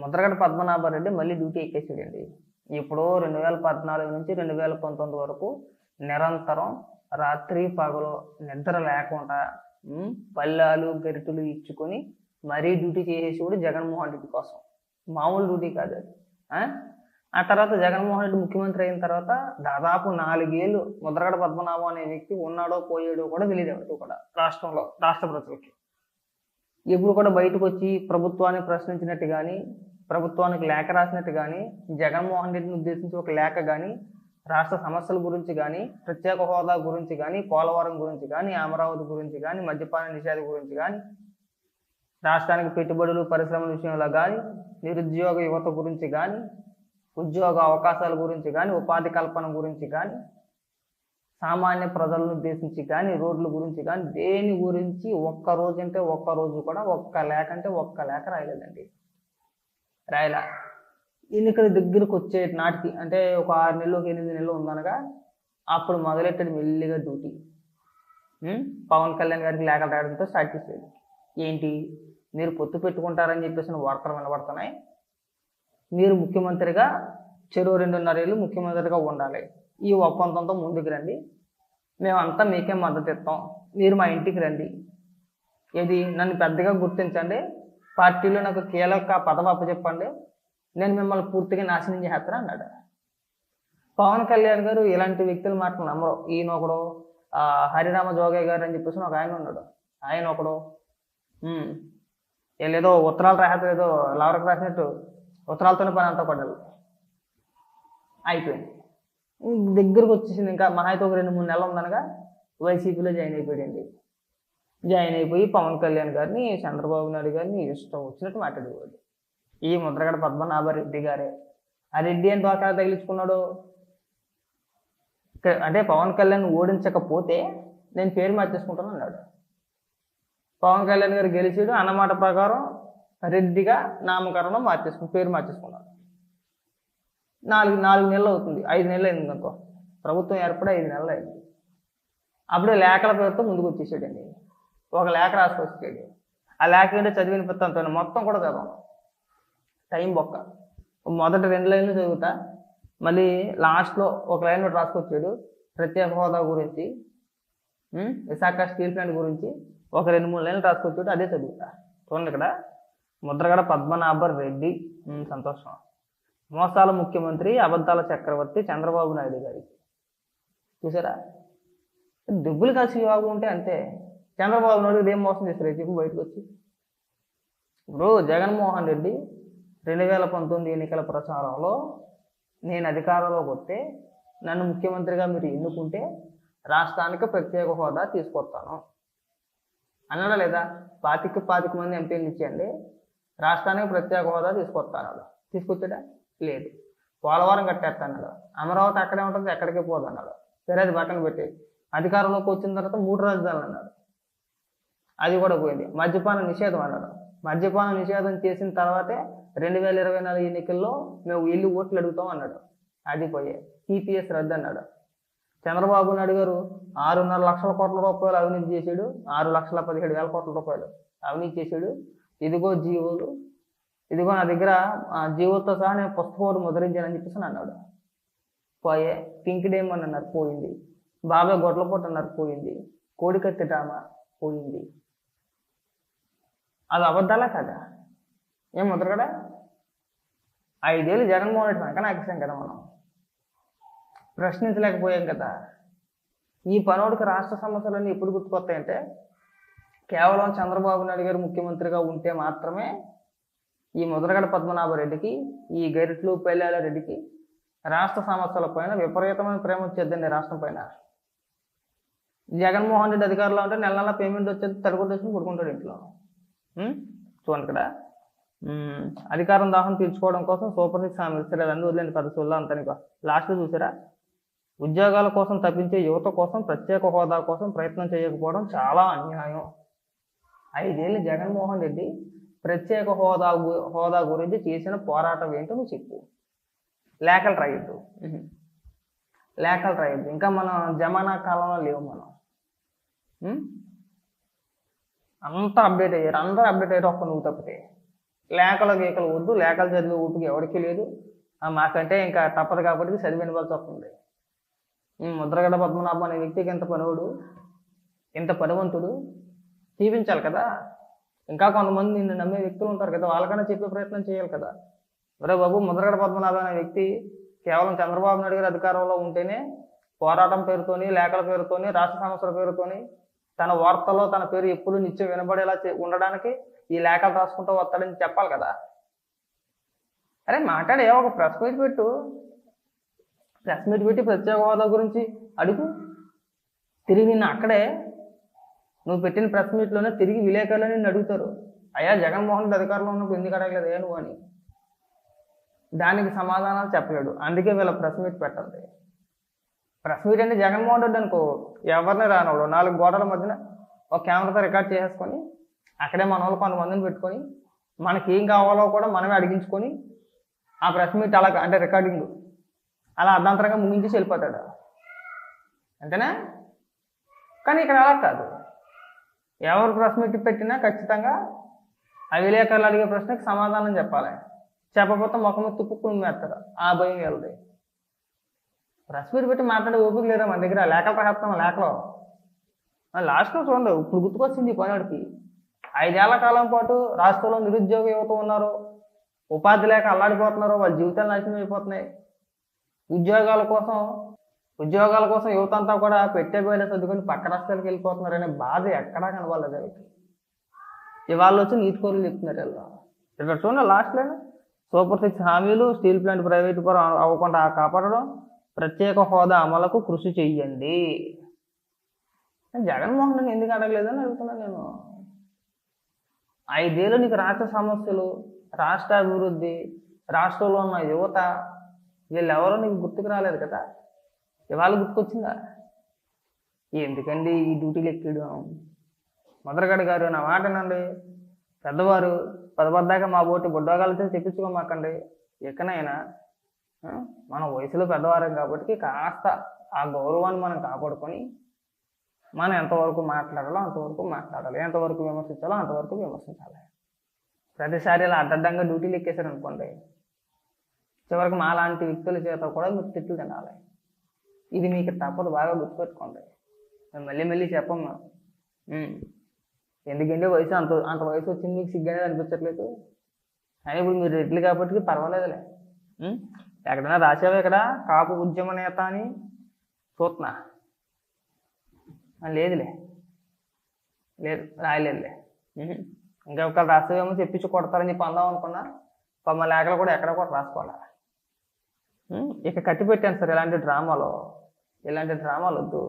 ముద్రగడ పద్మనాభరెడ్డి మళ్ళీ డ్యూటీ ఎక్కేసాడండి. ఇప్పుడు 2014 నుంచి 2019 వరకు నిరంతరం రాత్రి పగలు నిద్ర లేకుండా పళ్ళాలు గరిటెలు ఇచ్చుకొని మరీ డ్యూటీ చేసేసి కూడా జగన్మోహన్ రెడ్డి కోసం. మామూలు డ్యూటీ కాదు అది. ఆ తర్వాత జగన్మోహన్ రెడ్డి ముఖ్యమంత్రి అయిన తర్వాత దాదాపు 4 ఏళ్ళు ముద్రగడ పద్మనాభం అనే వ్యక్తి ఉన్నాడో పోయాడో కూడా తెలియదు ఎవరికి కూడా రాష్ట్ర ప్రజలకి. ఎప్పుడు కూడా బయటకు వచ్చి ప్రభుత్వాన్ని ప్రశ్నించినట్టు కానీ, ప్రభుత్వానికి లేఖ రాసినట్టు కానీ, జగన్మోహన్ రెడ్డిని ఉద్దేశించి ఒక లేఖ కానీ, రాష్ట్ర సమస్యల గురించి కానీ, ప్రత్యేక హోదా గురించి కానీ, పోలవరం గురించి కానీ, అమరావతి గురించి కానీ, మద్యపాన నిషేధం గురించి కానీ, రాష్ట్రానికి పెట్టుబడులు పరిశ్రమల విషయంలో కానీ, నిరుద్యోగ యువత గురించి కానీ, ఉద్యోగ అవకాశాల గురించి కానీ, ఉపాధి కల్పన గురించి కానీ, సామాన్య ప్రజలను ఉద్దేశించి కానీ, రోడ్ల గురించి కానీ, దేని గురించి ఒక్కరోజు అంటే ఒక్కరోజు కూడా ఒక్క లేఖ అంటే ఒక్క లేఖ రాయలేదండి. రాయలా. ఎన్నికల దగ్గరకు వచ్చే నాటికి అంటే ఒక 6 నెలలు 8 నెలలు ఉందనగా అప్పుడు మొదలెట్టాడు మెల్లిగా డ్యూటీ. పవన్ కళ్యాణ్ గారికి లేఖలు రాయడంతో స్టార్ట్ చేసేది. ఏంటి, మీరు పొత్తు పెట్టుకుంటారని చెప్పేసి వార్తలు వినబడుతున్నాయి, మీరు ముఖ్యమంత్రిగా చెరో 2.5 ఏళ్ళు ముఖ్యమంత్రిగా ఉండాలి, ఈ ఒప్పందంతో ముందుకు రండి, మేమంతా మీకే మద్దతు ఇస్తాం, మీరు మా ఇంటికి రండి, ఇది నన్ను పెద్దగా గుర్తించండి, పార్టీలో నాకు కీలక పదవి అప్పచెప్పండి, నేను మిమ్మల్ని పూర్తిగా నాశనం చేస్తాను అన్నాడు. పవన్ కళ్యాణ్ గారు ఇలాంటి వ్యక్తులు మాటలు నమ్మరు. ఈయన ఒకడు హరిరామ జోగయ్య గారు అని చెప్పేసి ఒక ఆయన ఉన్నాడు. ఆయన ఒకడు వీళ్ళేదో ఉత్తరాలు రాసేది, ఏదో లవరకు రాసినట్టు ఉత్తరాలతోనే పని అంతా పడ్డారు. అయిపోయింది. దగ్గరకు వచ్చేసింది. ఇంకా మహా అయితే ఒక 2-3 నెలలు ఉందనగా వైసీపీలో జాయిన్ అయిపోయాడండి. జాయిన్ అయిపోయి పవన్ కళ్యాణ్ గారిని, చంద్రబాబు నాయుడు గారిని ఇష్టం వచ్చినట్టు మాట్లాడేవాడు. ఈ ముద్రగడ పద్మనాభరెడ్డి గారే. ఆ రెడ్డి అని దోకా తగిలించుకున్నాడు. అంటే పవన్ కళ్యాణ్ ఓడించకపోతే నేను పేరు మార్చేసుకుంటాను అన్నాడు. పవన్ కళ్యాణ్ గారు గెలిచాడు, అన్నమాట ప్రకారం రెడ్డిగా నామకరణం పేరు మార్చేసుకున్నాడు. 4 నెలలు అవుతుంది, 5 నెలలు అయింది అనుకో. ప్రభుత్వం ఏర్పడి 5 నెలలు అయింది. అప్పుడే లేఖల పేరుతో ముందుకు వచ్చేసాడండి. ఒక లేఖ రాసుకొచ్చాడు. ఆ లేఖ ఏంటో చదివిన పెత్తంతో మొత్తం కూడా చదవను, టైం బొక్క. మొదటి 2 లైన్లు చదువుతా, మళ్ళీ లాస్ట్లో ఒక లైన్ రాసుకొచ్చాడు ప్రత్యేక హోదా గురించి, విశాఖ స్టీల్ ప్లాంట్ గురించి ఒక 2-3 లైన్లు రాసుకొచ్చాడు, అదే చదువుతా. చూడండి ఇక్కడ, ముద్రగడ పద్మనాభరెడ్డి సంతోషం, మోసాల ముఖ్యమంత్రి, అబద్ధాల చక్రవర్తి చంద్రబాబు నాయుడు గారికి. చూసారా, డబ్బులు కాసి యోగం ఉంటే అంతే. చంద్రబాబు నాయుడు ఏం మోసం చేస్తారు చెప్పి బయటకు వచ్చి. ఇప్పుడు జగన్మోహన్ రెడ్డి 2019 ఎన్నికల ప్రచారంలో నేను అధికారంలోకి వస్తే నన్ను ముఖ్యమంత్రిగా మీరు ఎన్నుకుంటే రాష్ట్రానికి ప్రత్యేక హోదా తీసుకొస్తాను అన్నాడా లేదా? 25 మంది ఎంపీలు ఇచ్చేయండి, రాష్ట్రానికి ప్రత్యేక హోదా తీసుకొస్తాడు. తీసుకొచ్చాడా? లేదు. పోలవరం కట్టేస్తాడు, అమరావతి అక్కడే ఉంటుంది, ఎక్కడికి పోదన్నాడు. సరే, అది పక్కన పెట్టి అధికారంలోకి వచ్చిన తర్వాత 3 రాజధానులు అన్నాడు, అది కూడా పోయింది. మద్యపాన నిషేధం అన్నాడు, మద్యపాన నిషేధం చేసిన తర్వాతే 2024 ఎన్నికల్లో మేము వెళ్ళి ఓట్లు అడుగుతాం అన్నాడు, అది పోయాయి. టీపీఎస్ రద్దు అన్నాడు. చంద్రబాబు నాయుడు గారు 6.5 లక్షల కోట్ల రూపాయలు అవినీతి చేశాడు, 6,17,000 కోట్ల రూపాయలు అవినీతి చేశాడు. ఇదిగో జీవోలు, ఇదిగో నా దగ్గర జీవోతో సహా నేను పుస్తకం ముద్రించానని చెప్పేసి అన్నాడు. పోయే. పింక్ డేమన్ అన్నారు, పోయింది. బాబాయ్ గొడ్లపోటు అన్నారు, పోయింది. కోడికత్తి డ్రామా పోయింది. అది అబద్ధాలా కదా? ఏం ముద్రగడ 5 ఏళ్ళు జగన్మోహన్ రెడ్డి వెనక నాకేసాం కదా, మనం ప్రశ్నించలేకపోయాం కదా. ఈ పనోడికి రాష్ట్ర సమస్యలన్నీ ఎప్పుడు గుర్తుకొస్తాయంటే కేవలం చంద్రబాబు నాయుడు గారు ముఖ్యమంత్రిగా ఉంటే మాత్రమే ఈ ముద్రగడ పద్మనాభరెడ్డికి, ఈ గరిట్లు పెళ్ళాల రెడ్డికి రాష్ట్ర సమస్యల పైన విపరీతమైన ప్రేమ వచ్చేద్దండి. రాష్ట్రం పైన జగన్మోహన్ రెడ్డి అధికారంలో ఉంటే నెల పేమెంట్ వచ్చేది, తడుగుడు వచ్చి పడుకుంటాడు ఇంట్లో. చూడండి ఇక్కడ, అధికారం దాహం తీర్చుకోవడం కోసం సూపర్ 6 హామీలు ఇస్తారు, అవన్నీ వదిలేండి పదవుల్లో అంతా. లాస్ట్లో చూసారా, ఉద్యోగాల కోసం తప్పించే యువత కోసం ప్రత్యేక హోదా కోసం ప్రయత్నం చేయకపోవడం చాలా అన్యాయం. 5 ఏళ్ళు జగన్మోహన్ రెడ్డి ప్రత్యేక హోదా గురించి చేసిన పోరాటం ఏంటో నువ్వు చెప్పు. లేఖలు రాయొద్దు, ఇంకా మనం జమానా కాలంలో లేవు. మనం అంతా అప్డేట్ అయ్యారు, అందరూ అప్డేట్ అయ్యారు, ఒక్క నువ్వు తప్పితే. లేఖలు గీకలు వద్దు, లేఖలు చదివే ఊపికి ఎవరికి లేదు, మాకంటే ఇంకా తప్పదు కాబట్టి చదివి వినవలసి వస్తుంది. ముద్రగడ పద్మనాభం అనే వ్యక్తికి ఇంత పనివాడు, ఇంత పనివంతుడు జీవించాలి కదా. ఇంకా కొంతమంది నిన్ను నమ్మే వ్యక్తులు ఉంటారు కదా, వాళ్ళకన్నా చెప్పే ప్రయత్నం చేయాలి కదా. ఒరే బాబు, ముద్రగడ పద్మనాభం అనే వ్యక్తి కేవలం చంద్రబాబు నాయుడు గారి అధికారంలో ఉంటేనే పోరాటం పేరుతోని, లేఖల పేరుతోని, రాష్ట్ర సమస్యల పేరుతోని తన వార్తలో తన పేరు ఎప్పుడు నిత్యం వినబడేలా ఉండడానికి ఈ లేఖలు రాసుకుంటూ వస్తాడని చెప్పాలి కదా. అరే మాట్లాడే ఒక ప్రెస్ మీట్ పెట్టు, ప్రెస్ మీట్ పెట్టి ప్రత్యేక హోదా గురించి అడుగు. తిరిగి నిన్ను అక్కడే నువ్వు పెట్టిన ప్రెస్ మీట్లోనే తిరిగి విలేకరులు నిన్ను అడుగుతారు, అయ్యా జగన్మోహన్ రెడ్డి అధికారంలో ఉన్నప్పుడు ఎందుకు అడగలేదు నువ్వు అని. దానికి సమాధానాలు చెప్పలేడు. అందుకే వీళ్ళ ప్రెస్ మీట్ పెట్టండి. ప్రెస్ మీట్ అంటే జగన్మోహన్ రెడ్డి అనుకో, ఎవరిని రానోడు 4 గోడల మధ్యన ఒక కెమెరాతో రికార్డ్ చేసేసుకొని అక్కడే మన వాళ్ళు కొంతమందిని పెట్టుకొని మనకి ఏం కావాలో కూడా మనమే అడిగించుకొని ఆ ప్రెస్ మీట్ అలా అంటే రికార్డింగ్ అలా అర్ధాంతరంగా ముగించేసి వెళ్ళిపోతాడు, అంతేనా? కానీ ఇక్కడ అలా కాదు. ఎవరు ప్రెస్ మీట్ పెట్టినా ఖచ్చితంగా ఆ విలేకరులు అడిగే ప్రశ్నకి సమాధానం చెప్పాలి. చెప్పకపోతే ముఖము తుప్పుకుని వేస్తారు, ఆ భయం వెళ్తుంది. ప్రెస్ మీట్ పెట్టి మాట్లాడే ఓపిక లేదా మన దగ్గర. లేఖలు రాస్తాం, లేఖలో లాస్ట్లో చూడండి, ఇప్పుడు గుర్తుకొచ్చింది ఈ పనివాడికి. 5 ఏళ్ల కాలం పాటు రాష్ట్రంలో నిరుద్యోగ యువత ఉన్నారు, ఉపాధి లేక అల్లాడిపోతున్నారు, వాళ్ళ జీవితాలు నాశనం అయిపోతున్నాయి. ఉద్యోగాల కోసం యువత అంతా కూడా పెట్టే బయట చదువుకొని పక్క రాష్ట్రాలకు వెళ్ళిపోతున్నారు అనే బాధ ఎక్కడా కనబడలేదు వాళ్ళకి. ఇవాళ వచ్చి నీటి కోరులు చెప్తున్నారు వీళ్ళు. ఇక్కడ చూడండి లాస్ట్లో సూపర్ 6 హామీలు, స్టీల్ ప్లాంట్ ప్రైవేటు పరం అవ్వకుండా కాపాడడం, ప్రత్యేక హోదా అమలుకు కృషి చెయ్యండి. జగన్మోహన్ రెడ్డి ఎందుకు అడగలేదని అడుగుతున్నాను నేను. 5 ఏళ్ళు నీకు రాష్ట్ర సమస్యలు, రాష్ట్ర అభివృద్ధి, రాష్ట్రంలో ఉన్న యువత వీళ్ళెవరో నీకు గుర్తుకు రాలేదు కదా. ఇవాళ గుర్తుకొచ్చిందా? ఎందుకండి ఈ డ్యూటీలు ఎక్కిడు? ముద్రగడ గారు నా మాట వినండి, పెద్దవారు పదపద్దాకా మా బోటి బుడ్డోగాలతో తెప్పించుకోమాకండి. ఎక్కనైనా మన వయసులో పెద్దవారం కాబట్టి కాస్త ఆ గౌరవాన్ని మనం కాపాడుకొని మనం ఎంతవరకు మాట్లాడాలో అంతవరకు మాట్లాడాలి, ఎంతవరకు విమర్శించాలో అంతవరకు విమర్శించాలి. ప్రతిసారి ఇలా అడ్డంగా డ్యూటీలు ఎక్కేశారు అనుకోండి, చివరికి మా లాంటి వ్యక్తుల చేత కూడా మీరు తిట్లు తినాలి. ఇది మీకు తప్పదు, బాగా గుర్తుపెట్టుకోండి. మేము మళ్ళీ చెప్పమ్మా. ఎందుకంటే వయసు అంత వయసు వచ్చింది, మీకు సిగ్గనేది అనిపించట్లేదు. అయినా ఇప్పుడు మీరు రెడ్లు కాబట్టి పర్వాలేదులే. ఎక్కడైనా రాసావా ఇక్కడ కాపు ఉద్యమ నేత అని చూస్తున్నా? లేదు రాయలేదులే. ఇంకా ఒకళ్ళు రాసేవేమో చెప్పించి కొడతారని చెప్పి అందాం అనుకున్నా, మా లేఖలు కూడా ఎక్కడ కూడా రాసుకోవాలా. ఇక కట్టి పెట్టాను సార్ ఇలాంటి డ్రామాలు వద్దు.